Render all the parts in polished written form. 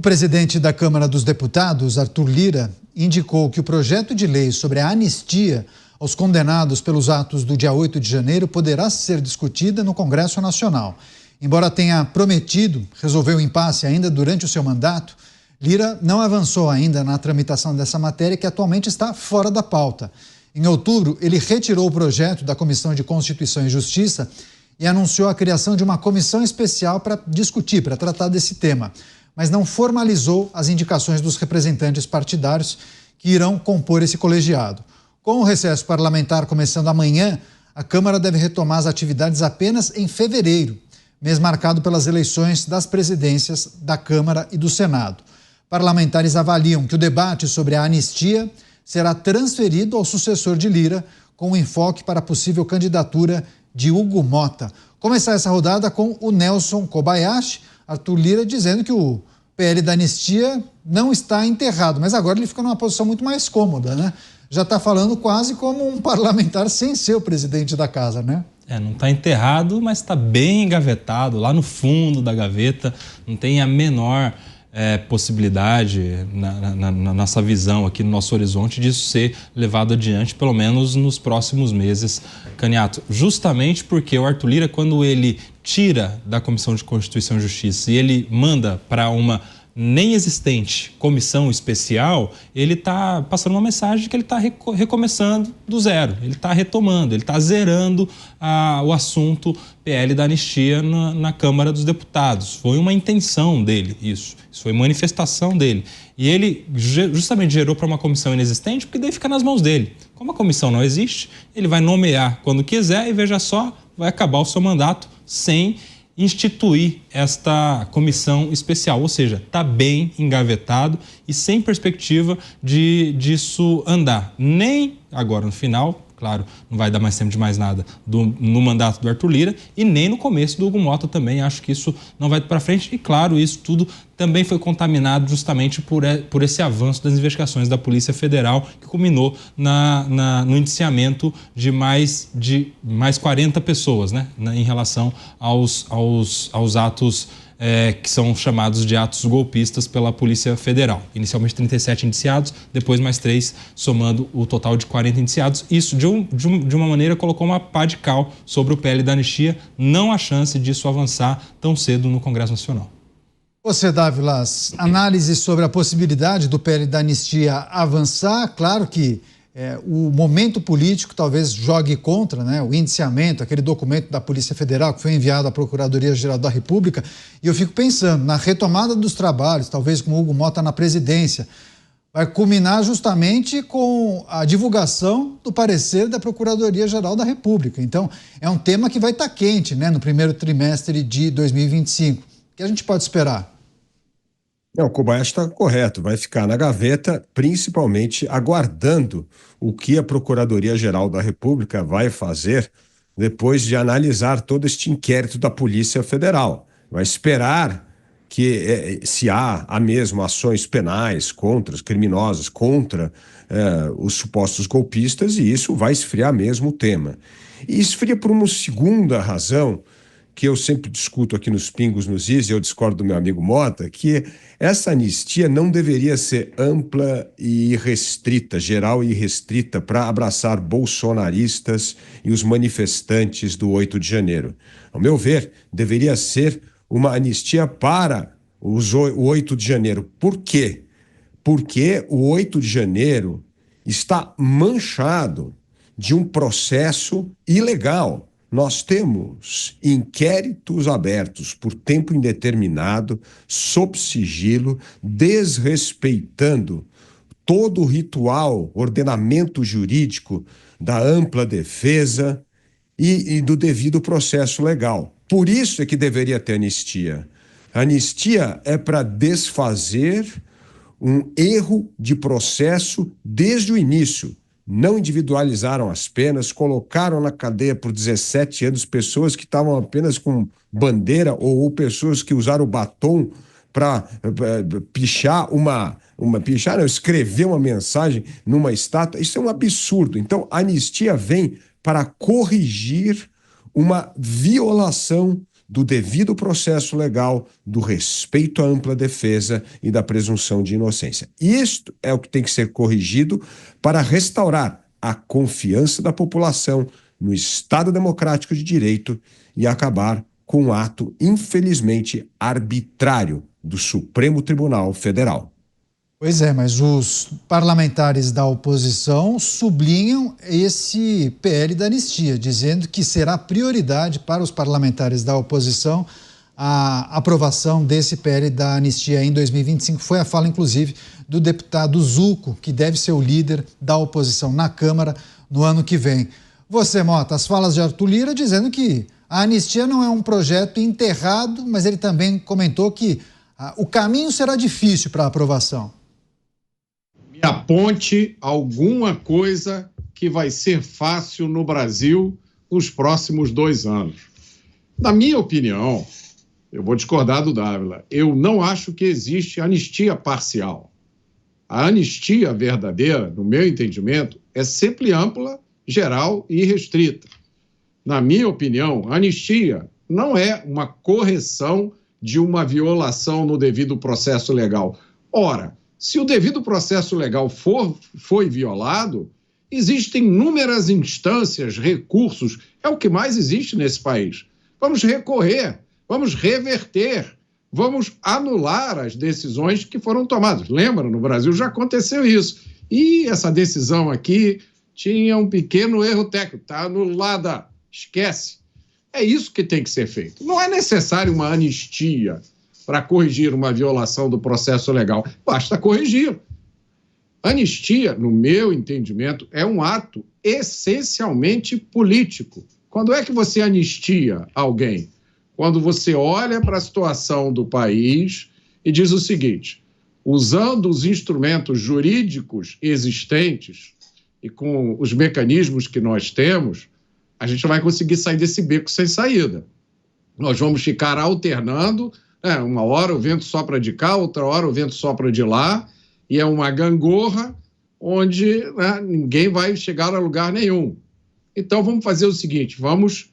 presidente da Câmara dos Deputados, Arthur Lira, indicou que o projeto de lei sobre a anistia aos condenados pelos atos do dia 8 de janeiro poderá ser discutida no Congresso Nacional. Embora tenha prometido resolver o impasse ainda durante o seu mandato, Lira não avançou ainda na tramitação dessa matéria, que atualmente está fora da pauta. Em outubro, ele retirou o projeto da Comissão de Constituição e Justiça e anunciou a criação de uma comissão especial para discutir, para tratar desse tema, mas não formalizou as indicações dos representantes partidários que irão compor esse colegiado. Com o recesso parlamentar começando amanhã, a Câmara deve retomar as atividades apenas em fevereiro, mês marcado pelas eleições das presidências da Câmara e do Senado. Parlamentares avaliam que o debate sobre a anistia será transferido ao sucessor de Lira, com um enfoque para a possível candidatura de Hugo Motta. Começar essa rodada com o Nelson Kobayashi, Arthur Lira dizendo que o PL da anistia não está enterrado, mas agora ele fica numa posição muito mais cômoda, né? Já está falando quase como um parlamentar sem ser o presidente da casa, né? Não está enterrado, mas está bem engavetado, lá no fundo da gaveta, não tem a menor possibilidade na nossa visão aqui, no nosso horizonte, disso ser levado adiante, pelo menos nos próximos meses, Caniato. Justamente porque o Arthur Lira, quando ele tira da Comissão de Constituição e Justiça e ele manda para uma nem existente comissão especial, ele está passando uma mensagem de que ele está recomeçando do zero, ele está retomando, ele está zerando o assunto PL da anistia na Câmara dos Deputados. Foi uma intenção dele isso foi manifestação dele. E ele justamente gerou para uma comissão inexistente, porque daí fica nas mãos dele. Como a comissão não existe, ele vai nomear quando quiser e, veja só, vai acabar o seu mandato sem instituir esta comissão especial, ou seja, está bem engavetado e sem perspectiva disso andar. Nem agora no final, claro, não vai dar mais tempo de mais nada no mandato do Arthur Lira e nem no começo do Hugo Motta também. Acho que isso não vai para frente e, claro, isso tudo também foi contaminado justamente por esse avanço das investigações da Polícia Federal, que culminou no indiciamento de mais 40 pessoas, né, em relação aos atos que são chamados de atos golpistas pela Polícia Federal. Inicialmente 37 indiciados, depois mais 3, somando o total de 40 indiciados. Isso, de uma maneira, colocou uma pá de cal sobre o PL da anistia. Não há chance disso avançar tão cedo no Congresso Nacional. Você, Dávila, análise sobre a possibilidade do PL da anistia avançar. Claro que o momento político talvez jogue contra, né, o indiciamento, aquele documento da Polícia Federal que foi enviado à Procuradoria-Geral da República. E eu fico pensando, na retomada dos trabalhos, talvez com o Hugo Motta na presidência, vai culminar justamente com a divulgação do parecer da Procuradoria-Geral da República. Então, é um tema que vai estar quente, né, no primeiro trimestre de 2025. O que a gente pode esperar? Não, o Kobayashi está correto, vai ficar na gaveta, principalmente aguardando o que a Procuradoria-Geral da República vai fazer depois de analisar todo este inquérito da Polícia Federal. Vai esperar que, se há mesmo ações penais contra os criminosos, contra os supostos golpistas, e isso vai esfriar mesmo o tema. E esfria por uma segunda razão, que eu sempre discuto aqui nos Pingos nos Is, e eu discordo do meu amigo Motta, que essa anistia não deveria ser ampla e restrita, geral e restrita, para abraçar bolsonaristas e os manifestantes do 8 de janeiro. Ao meu ver, deveria ser uma anistia para o 8 de janeiro. Por quê? Porque o 8 de janeiro está manchado de um processo ilegal. Nós temos inquéritos abertos por tempo indeterminado, sob sigilo, desrespeitando todo o ritual, ordenamento jurídico da ampla defesa e do devido processo legal. Por isso é que deveria ter anistia. A anistia é para desfazer um erro de processo desde o início. Não individualizaram as penas, colocaram na cadeia por 17 anos pessoas que estavam apenas com bandeira ou pessoas que usaram batom para pichar escrever uma mensagem numa estátua. Isso é um absurdo. Então, a anistia vem para corrigir uma violação do devido processo legal, do respeito à ampla defesa e da presunção de inocência. Isto é o que tem que ser corrigido para restaurar a confiança da população no Estado Democrático de Direito e acabar com um ato, infelizmente, arbitrário do Supremo Tribunal Federal. Pois é, mas os parlamentares da oposição sublinham esse PL da anistia, dizendo que será prioridade para os parlamentares da oposição a aprovação desse PL da anistia em 2025. Foi a fala, inclusive, do deputado Zucco, que deve ser o líder da oposição na Câmara no ano que vem. Você, Mota, as falas de Arthur Lira dizendo que a anistia não é um projeto enterrado, mas ele também comentou que o caminho será difícil para a aprovação. Aponte alguma coisa que vai ser fácil no Brasil nos próximos 2 anos. Na minha opinião, eu vou discordar do Dávila, eu não acho que existe anistia parcial. A anistia verdadeira, no meu entendimento, é sempre ampla, geral e restrita. Na minha opinião, a anistia não é uma correção de uma violação no devido processo legal. Ora, se o devido processo legal foi violado, existem inúmeras instâncias, recursos, é o que mais existe nesse país. Vamos recorrer, vamos reverter, vamos anular as decisões que foram tomadas. Lembra, no Brasil já aconteceu isso. E essa decisão aqui tinha um pequeno erro técnico, está anulada, esquece. É isso que tem que ser feito. Não é necessário uma anistia para corrigir uma violação do processo legal. Basta corrigir. Anistia, no meu entendimento, é um ato essencialmente político. Quando é que você anistia alguém? Quando você olha para a situação do país e diz o seguinte: usando os instrumentos jurídicos existentes e com os mecanismos que nós temos, a gente vai conseguir sair desse beco sem saída. Nós vamos ficar alternando. Uma hora o vento sopra de cá, outra hora o vento sopra de lá, e é uma gangorra onde ninguém vai chegar a lugar nenhum. Então vamos fazer o seguinte, vamos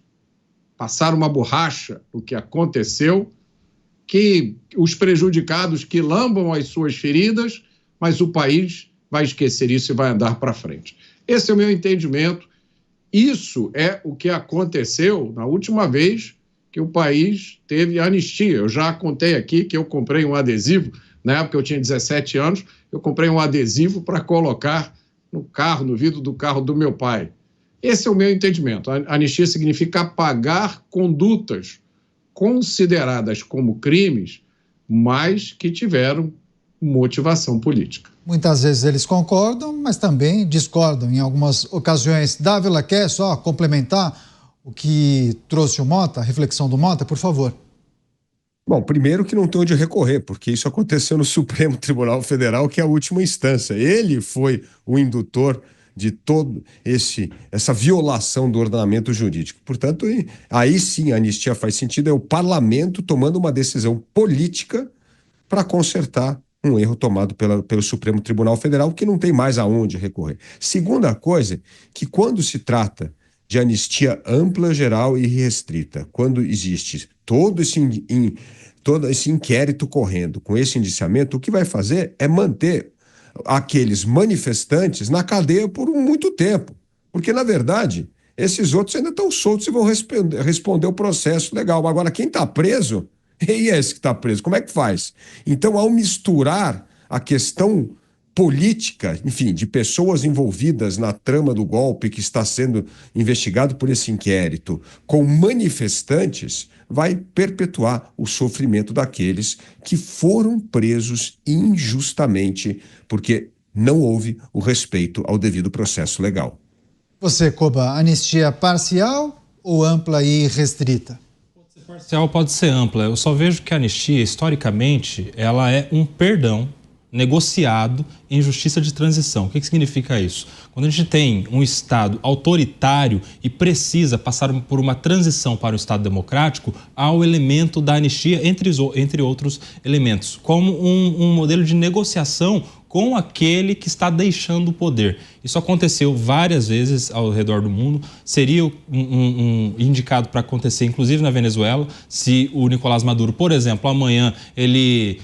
passar uma borracha no que aconteceu, que os prejudicados que lambam as suas feridas, mas o país vai esquecer isso e vai andar para frente. Esse é o meu entendimento. Isso é o que aconteceu na última vez que o país teve anistia. Eu já contei aqui que eu comprei um adesivo, na época eu tinha 17 anos, eu comprei um adesivo para colocar no carro, no vidro do carro do meu pai. Esse é o meu entendimento. A anistia significa apagar condutas consideradas como crimes, mas que tiveram motivação política. Muitas vezes eles concordam, mas também discordam em algumas ocasiões. Dávila, quer só complementar o que trouxe o Mota, a reflexão do Mota, por favor? Bom, primeiro que não tem onde recorrer, porque isso aconteceu no Supremo Tribunal Federal, que é a última instância. Ele foi o indutor de toda essa violação do ordenamento jurídico. Portanto, aí sim a anistia faz sentido, é o parlamento tomando uma decisão política para consertar um erro tomado pelo Supremo Tribunal Federal, que não tem mais aonde recorrer. Segunda coisa, que quando se trata de anistia ampla, geral e restrita, quando existe todo esse inquérito correndo com esse indiciamento, o que vai fazer é manter aqueles manifestantes na cadeia por muito tempo. Porque, na verdade, esses outros ainda estão soltos e vão responder o processo legal. Agora, quem está preso, e esse que está preso, como é que faz? Então, ao misturar a questão política, enfim, de pessoas envolvidas na trama do golpe que está sendo investigado por esse inquérito, com manifestantes, vai perpetuar o sofrimento daqueles que foram presos injustamente, porque não houve o respeito ao devido processo legal. Você, Koba, anistia parcial ou ampla e restrita? Pode ser parcial, pode ser ampla. Eu só vejo que a anistia, historicamente, ela é um perdão negociado em justiça de transição. O que significa isso? Quando a gente tem um Estado autoritário e precisa passar por uma transição para o Estado democrático, há o elemento da anistia, entre outros elementos, como um modelo de negociação com aquele que está deixando o poder. Isso aconteceu várias vezes ao redor do mundo, seria indicado para acontecer, inclusive na Venezuela, se o Nicolás Maduro, por exemplo, amanhã ele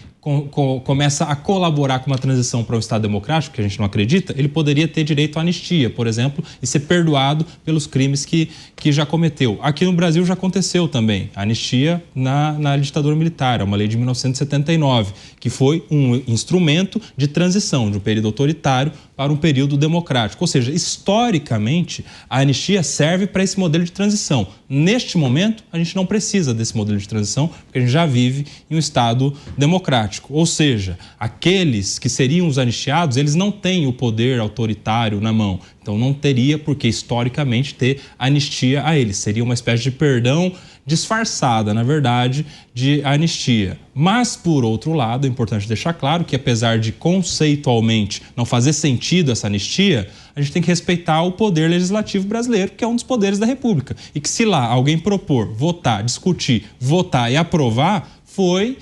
começa a colaborar com uma transição para um Estado democrático, que a gente não acredita, ele poderia ter direito à anistia, por exemplo, e ser perdoado pelos crimes que já cometeu. Aqui no Brasil já aconteceu também a anistia na ditadura militar, uma lei de 1979, que foi um instrumento de transição de um período autoritário para um período democrático. Ou seja, historicamente, a anistia serve para esse modelo de transição. Neste momento, a gente não precisa desse modelo de transição, porque a gente já vive em um Estado democrático. Ou seja, aqueles que seriam os anistiados, eles não têm o poder autoritário na mão. Então não teria por que, historicamente, ter anistia a eles. Seria uma espécie de perdão disfarçada, na verdade, de anistia. Mas, por outro lado, é importante deixar claro que, apesar de conceitualmente não fazer sentido essa anistia, a gente tem que respeitar o poder legislativo brasileiro, que é um dos poderes da República. E que se lá alguém propor, votar, discutir, votar e aprovar, foi,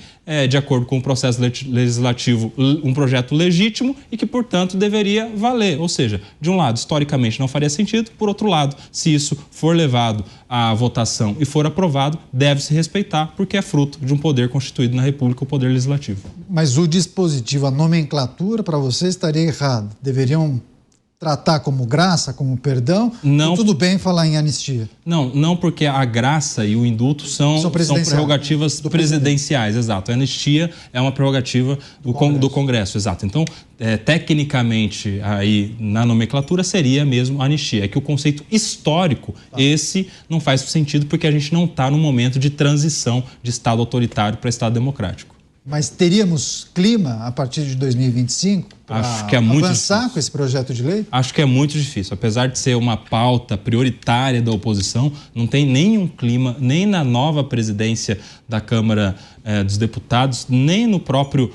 de acordo com o processo legislativo, um projeto legítimo e que, portanto, deveria valer. Ou seja, de um lado, historicamente não faria sentido, por outro lado, se isso for levado à votação e for aprovado, deve-se respeitar, porque é fruto de um poder constituído na República, o poder legislativo. Mas o dispositivo, a nomenclatura, para você estaria errado. Deveriam tratar como graça, como perdão, não, tudo bem falar em anistia? Não, porque a graça e o indulto são prerrogativas presidenciais, exato. A anistia é uma prerrogativa do Congresso, exato. Então, tecnicamente, aí na nomenclatura seria mesmo anistia. É que o conceito histórico, esse não faz sentido porque a gente não está no momento de transição de Estado autoritário para Estado democrático. Mas teríamos clima a partir de 2025 para avançar com esse projeto de lei? Acho que é muito difícil. Apesar de ser uma pauta prioritária da oposição, não tem nenhum clima, nem na nova presidência da Câmara dos Deputados, nem no próprio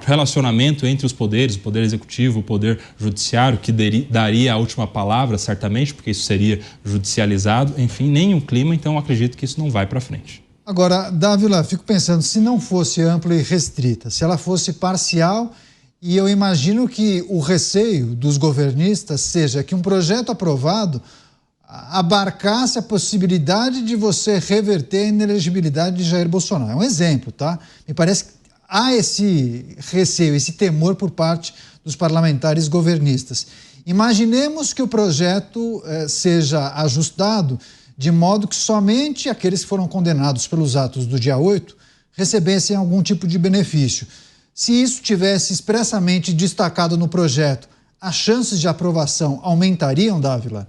relacionamento entre os poderes, o Poder Executivo, o Poder Judiciário, que daria a última palavra, certamente, porque isso seria judicializado. Enfim, nenhum clima, então acredito que isso não vai para frente. Agora, Dávila, fico pensando, se não fosse ampla e restrita, se ela fosse parcial, e eu imagino que o receio dos governistas seja que um projeto aprovado abarcasse a possibilidade de você reverter a inelegibilidade de Jair Bolsonaro. É um exemplo, tá? Me parece que há esse receio, esse temor por parte dos parlamentares governistas. Imaginemos que o projeto seja ajustado de modo que somente aqueles que foram condenados pelos atos do dia 8 recebessem algum tipo de benefício. Se isso tivesse expressamente destacado no projeto, as chances de aprovação aumentariam, Dávila?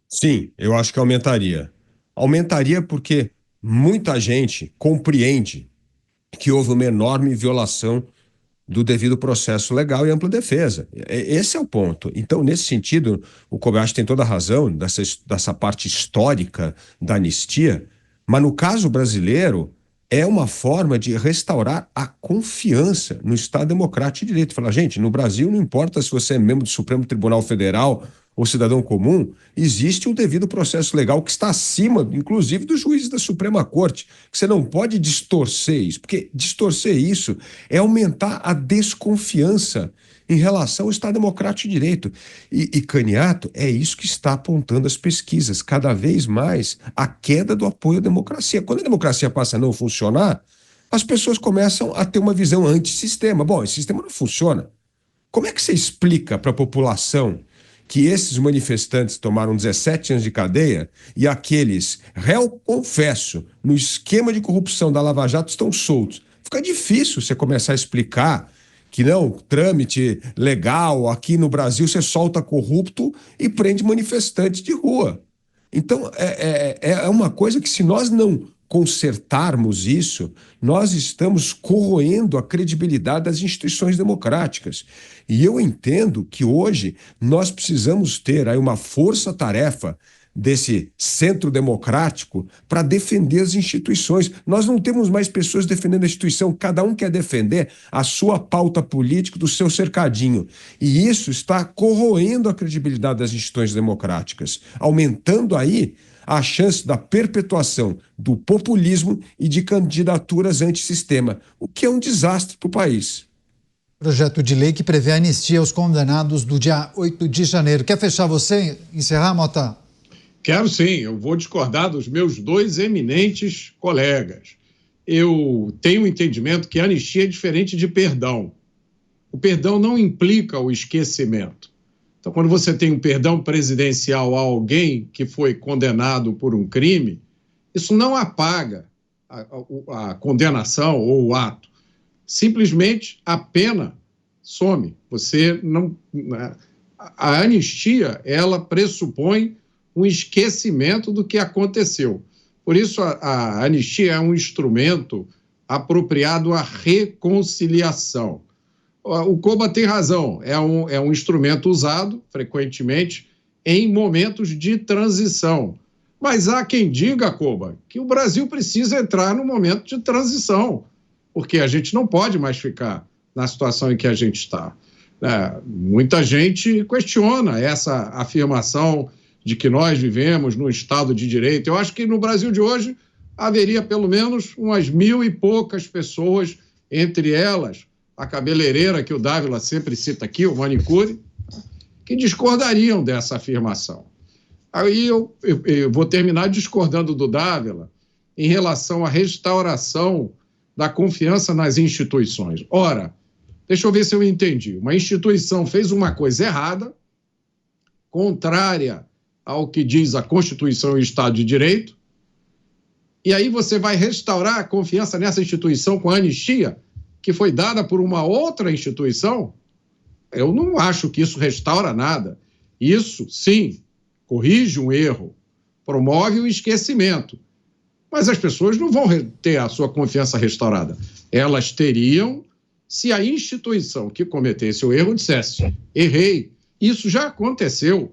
Sim, eu acho que aumentaria. Aumentaria porque muita gente compreende que houve uma enorme violação do devido processo legal e ampla defesa. Esse é o ponto. Então, nesse sentido, o Kobayashi tem toda a razão dessa parte histórica da anistia, mas no caso brasileiro, é uma forma de restaurar a confiança no Estado Democrático de Direito. Falar, gente, no Brasil não importa se você é membro do Supremo Tribunal Federal ou cidadão comum, existe um devido processo legal que está acima, inclusive, dos juízes da Suprema Corte, que você não pode distorcer isso, porque distorcer isso é aumentar a desconfiança em relação ao Estado Democrático de Direito. E Caniato, é isso que está apontando as pesquisas, cada vez mais a queda do apoio à democracia. Quando a democracia passa a não funcionar, as pessoas começam a ter uma visão antissistema. Bom, esse sistema não funciona. Como é que você explica para a população que esses manifestantes tomaram 17 anos de cadeia e aqueles, réu confesso, no esquema de corrupção da Lava Jato estão soltos? Fica difícil você começar a explicar que não, trâmite legal, aqui no Brasil você solta corrupto e prende manifestantes de rua. Então, é uma coisa que se nós não consertarmos isso, nós estamos corroendo a credibilidade das instituições democráticas. E eu entendo que hoje nós precisamos ter aí uma força-tarefa desse centro democrático para defender as instituições. Nós não temos mais pessoas defendendo a instituição, cada um quer defender a sua pauta política do seu cercadinho. E isso está corroendo a credibilidade das instituições democráticas, aumentando aí a chance da perpetuação do populismo e de candidaturas antissistema, o que é um desastre para o país. Projeto de lei que prevê anistia aos condenados do dia 8 de janeiro. Quer fechar você? Encerrar, Mota? Quero sim, eu vou discordar dos meus dois eminentes colegas. Eu tenho o entendimento que a anistia é diferente de perdão. O perdão não implica o esquecimento. Então, quando você tem um perdão presidencial a alguém que foi condenado por um crime, isso não apaga a condenação ou o ato. Simplesmente a pena some. Você não... A anistia, ela pressupõe um esquecimento do que aconteceu. Por isso, a anistia é um instrumento apropriado à reconciliação. O Koba tem razão, é um instrumento usado, frequentemente, em momentos de transição. Mas há quem diga, Koba, que o Brasil precisa entrar no momento de transição, porque a gente não pode mais ficar na situação em que a gente está. Muita gente questiona essa afirmação de que nós vivemos num Estado de Direito. Eu acho que no Brasil de hoje haveria pelo menos umas 1.000 e poucas pessoas, entre elas a cabeleireira que o Dávila sempre cita aqui, o manicure, que discordariam dessa afirmação. Aí eu vou terminar discordando do Dávila em relação à restauração da confiança nas instituições. Ora, deixa eu ver se eu entendi. Uma instituição fez uma coisa errada, contrária ao que diz a Constituição e o Estado de Direito, e aí você vai restaurar a confiança nessa instituição com a anistia que foi dada por uma outra instituição? Eu não acho que isso restaura nada. Isso, sim, corrige um erro, promove o esquecimento, mas as pessoas não vão ter a sua confiança restaurada. Elas teriam se a instituição que cometesse o erro dissesse: errei, isso já aconteceu.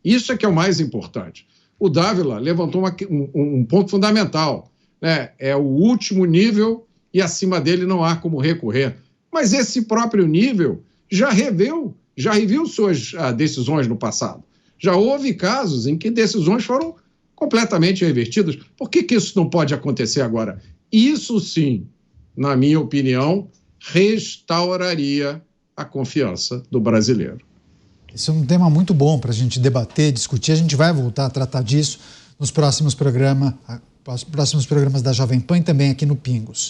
Isso é que é o mais importante. O Dávila levantou um ponto fundamental, né? É o último nível e acima dele não há como recorrer. Mas esse próprio nível já reviu suas decisões no passado. Já houve casos em que decisões foram completamente revertidas. Por que isso não pode acontecer agora? Isso sim, na minha opinião, restauraria a confiança do brasileiro. Esse é um tema muito bom para a gente debater, discutir. A gente vai voltar a tratar disso nos próximos programas da Jovem Pan e também aqui no Pingos.